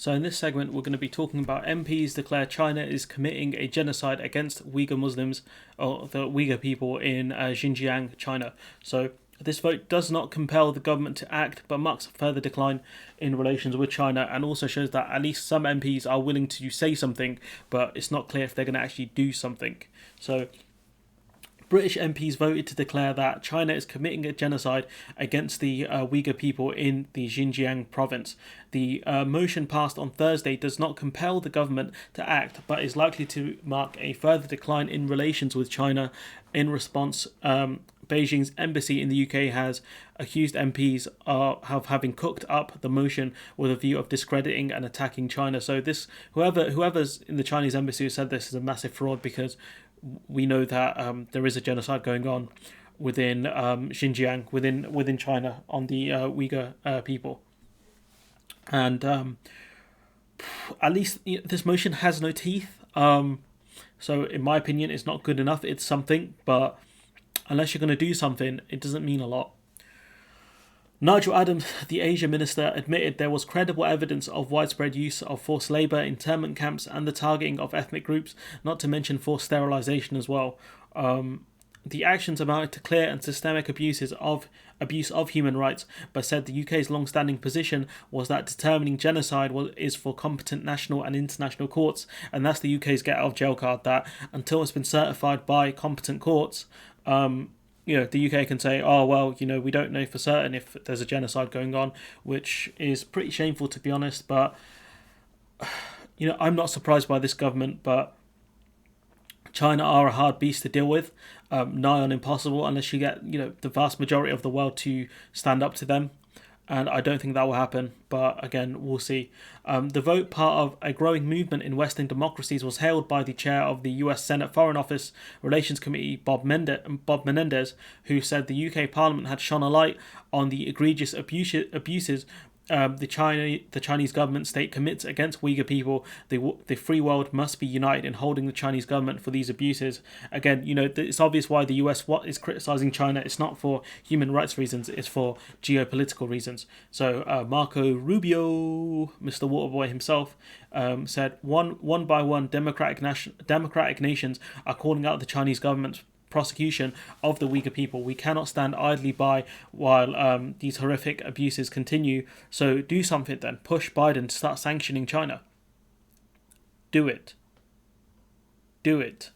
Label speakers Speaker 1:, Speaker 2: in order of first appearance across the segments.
Speaker 1: So in this segment, we're going to be talking about MPs declare China is committing a genocide against Uyghur Muslims, or the Uyghur people in Xinjiang, China. So this vote does not compel the government to act, but marks a further decline in relations with China, and also shows that at least some MPs are willing to say something, but it's not clear if they're going to actually do something. So British MPs voted to declare that China is committing a genocide against the Uyghur people in the Xinjiang province. The motion passed on Thursday does not compel the government to act, but is likely to mark a further decline in relations with China. In response, Beijing's embassy in the UK has accused MPs of having cooked up the motion with a view of discrediting and attacking China. So this, whoever's in the Chinese embassy who said this is a massive fraud, because we know that there is a genocide going on within Xinjiang, within China, on the Uyghur people. And at least this motion has no teeth. So in my opinion, it's not good enough. It's something, but unless you're going to do something, it doesn't mean a lot. Nigel Adams, the Asia minister, admitted there was credible evidence of widespread use of forced labour, internment camps, and the targeting of ethnic groups, not to mention forced sterilisation as well. The actions amounted to clear and systemic abuse of human rights, but said the UK's long-standing position was that determining genocide is for competent national and international courts, and that's the UK's get-out-of-jail card, that until it's been certified by competent courts, the UK can say, oh, well, we don't know for certain if there's a genocide going on, which is pretty shameful, to be honest. But, I'm not surprised by this government, but China are a hard beast to deal with, nigh on impossible, unless you get, the vast majority of the world to stand up to them. And I don't think that will happen, but again, we'll see. The vote, part of a growing movement in Western democracies, was hailed by the chair of the US Senate Foreign Office Relations Committee, Bob Menendez, who said the UK Parliament had shone a light on the egregious abuses the Chinese government state commits against Uyghur people. The free world must be united in holding the Chinese government for these abuses. Again, it's obvious why the US is criticizing China. It's not for human rights reasons, it's for geopolitical reasons. So Marco Rubio, Mr. Waterboy himself, said one by one democratic nations are calling out the Chinese government's prosecution of the Uyghur people. We cannot stand idly by while these horrific abuses continue. So do something then. Push Biden to start sanctioning China. Do it. Nusrat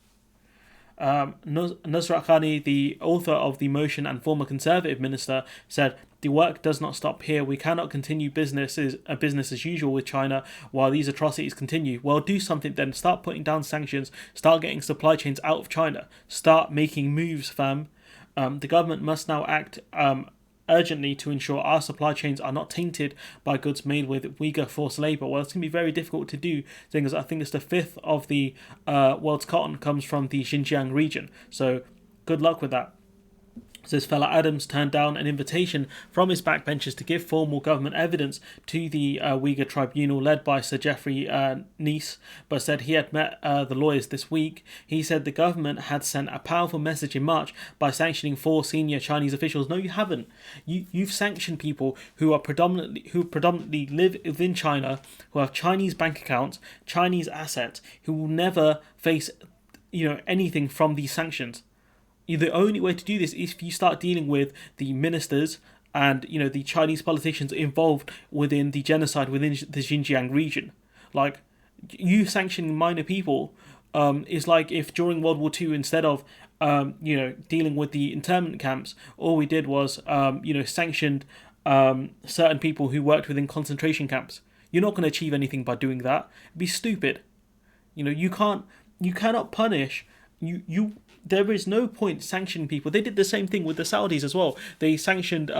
Speaker 1: Ghani, the author of the motion and former Conservative minister, said, "The work does not stop here. We cannot continue business as usual with China while these atrocities continue." Well, do something then. Start putting down sanctions. Start getting supply chains out of China. Start making moves, fam. The government must now act urgently to ensure our supply chains are not tainted by goods made with Uyghur forced labour. Well, it's going to be very difficult to do, because I think it's the fifth of the world's cotton comes from the Xinjiang region. So good luck with that. This fella Adams turned down an invitation from his backbenchers to give formal government evidence to the Uyghur tribunal led by Sir Geoffrey Nice, but said he had met the lawyers this week. He said the government had sent a powerful message in March by sanctioning 4 senior Chinese officials. No, you haven't. You've sanctioned people who predominantly live within China, who have Chinese bank accounts, Chinese assets, who will never face anything from these sanctions. The only way to do this is if you start dealing with the ministers and the Chinese politicians involved within the genocide within the Xinjiang region. Like, you sanctioning minor people is like if during World War II, instead of dealing with the internment camps, all we did was sanctioned certain people who worked within concentration camps. You're not going to achieve anything by doing that. It'd be stupid. You cannot punish there is no point sanctioning people. They did the same thing with the Saudis as well. They sanctioned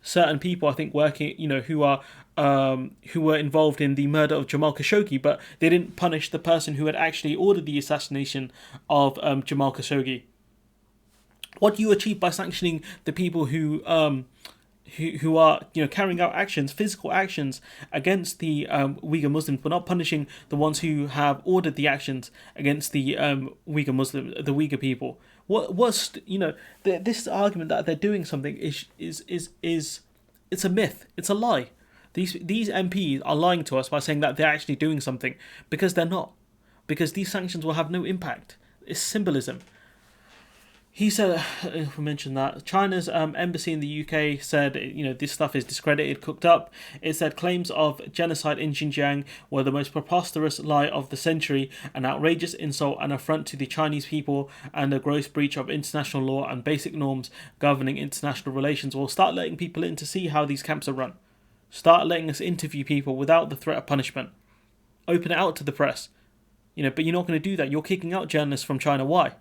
Speaker 1: certain people, I think, working, who were involved in the murder of Jamal Khashoggi, but they didn't punish the person who had actually ordered the assassination of Jamal Khashoggi. What do you achieve by sanctioning the people who are carrying out actions, physical actions against the Uyghur Muslims, but not punishing the ones who have ordered the actions against the Uyghur people? This argument that they're doing something is it's a myth. It's a lie. These MPs are lying to us by saying that they're actually doing something, because they're not. Because these sanctions will have no impact. It's symbolism. He said, if we mentioned that, China's embassy in the UK said, this stuff is discredited, cooked up. It said claims of genocide in Xinjiang were the most preposterous lie of the century, an outrageous insult and affront to the Chinese people, and a gross breach of international law and basic norms governing international relations. We'll start letting people in to see how these camps are run. Start letting us interview people without the threat of punishment. Open it out to the press. But you're not going to do that. You're kicking out journalists from China. Why?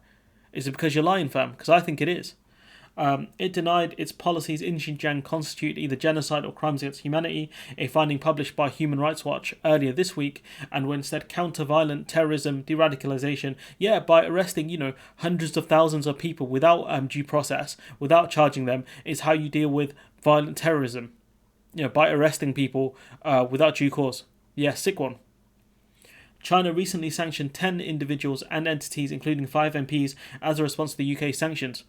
Speaker 1: Is it because you're lying, fam? Because I think it is. It denied its policies in Xinjiang constitute either genocide or crimes against humanity, a finding published by Human Rights Watch earlier this week, and will instead counter violent terrorism, de-radicalization, by arresting, hundreds of thousands of people without due process, without charging them, is how you deal with violent terrorism. By arresting people without due cause. Yeah, sick one. China recently sanctioned 10 individuals and entities, including 5 MPs, as a response to the UK sanctions.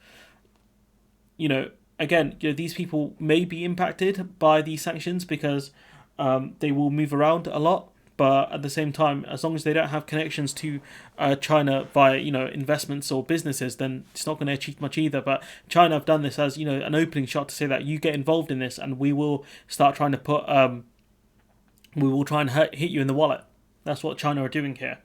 Speaker 1: These people may be impacted by these sanctions because they will move around a lot. But at the same time, as long as they don't have connections to China via, investments or businesses, then it's not going to achieve much either. But China have done this as, an opening shot to say that you get involved in this and we will start trying to we will try and hit you in the wallet. That's what China are doing here.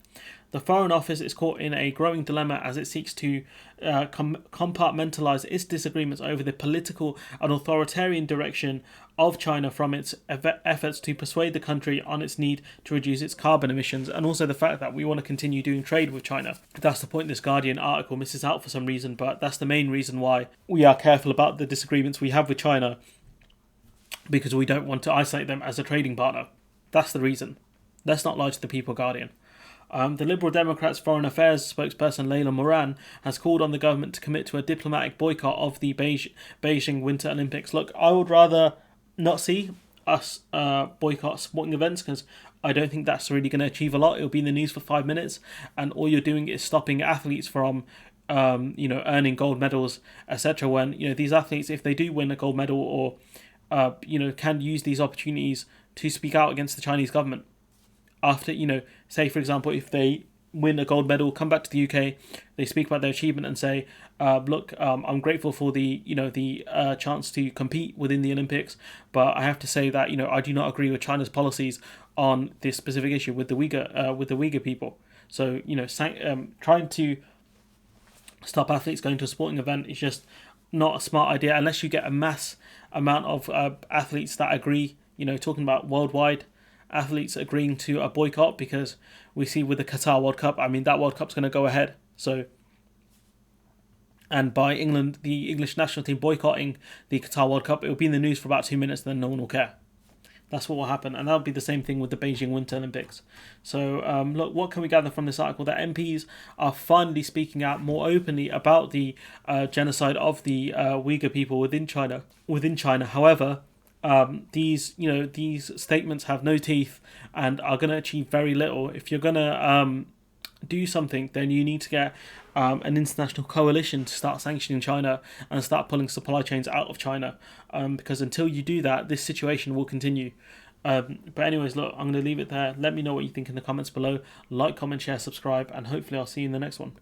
Speaker 1: The Foreign Office is caught in a growing dilemma as it seeks to compartmentalize its disagreements over the political and authoritarian direction of China from its efforts to persuade the country on its need to reduce its carbon emissions, and also the fact that we want to continue doing trade with China. That's the point this Guardian article misses out for some reason, but that's the main reason why we are careful about the disagreements we have with China, because we don't want to isolate them as a trading partner. That's the reason. Let's not lie to the people, Guardian. The Liberal Democrats' Foreign Affairs spokesperson Layla Moran has called on the government to commit to a diplomatic boycott of the Beijing Winter Olympics. Look, I would rather not see us boycott sporting events, because I don't think that's really going to achieve a lot. It'll be in the news for 5 minutes, and all you're doing is stopping athletes from earning gold medals, etc. When these athletes, if they do win a gold medal or can use these opportunities to speak out against the Chinese government. After, say, for example, if they win a gold medal, come back to the UK, they speak about their achievement and say, look, I'm grateful for the chance to compete within the Olympics, but I have to say that, I do not agree with China's policies on this specific issue with the Uyghur people. So, trying to stop athletes going to a sporting event is just not a smart idea unless you get a mass amount of athletes that agree, talking about worldwide athletes agreeing to a boycott, because we see with the Qatar World Cup, that World Cup's going to go ahead. So, and by England, the English national team boycotting the Qatar World Cup, it will be in the news for about 2 minutes, then no one will care. That's what will happen, and that'll be the same thing with the Beijing Winter Olympics. So, look, what can we gather from this article? That MPs are finally speaking out more openly about the genocide of the Uyghur people within China. However, these statements have no teeth and are going to achieve very little. If you're going to do something, then you need to get an international coalition to start sanctioning China and start pulling supply chains out of China, because until you do that, this situation will continue. But anyways, look, I'm going to leave it there. Let me know what you think in the comments below. Like, comment, share, subscribe, and hopefully I'll see you in the next one.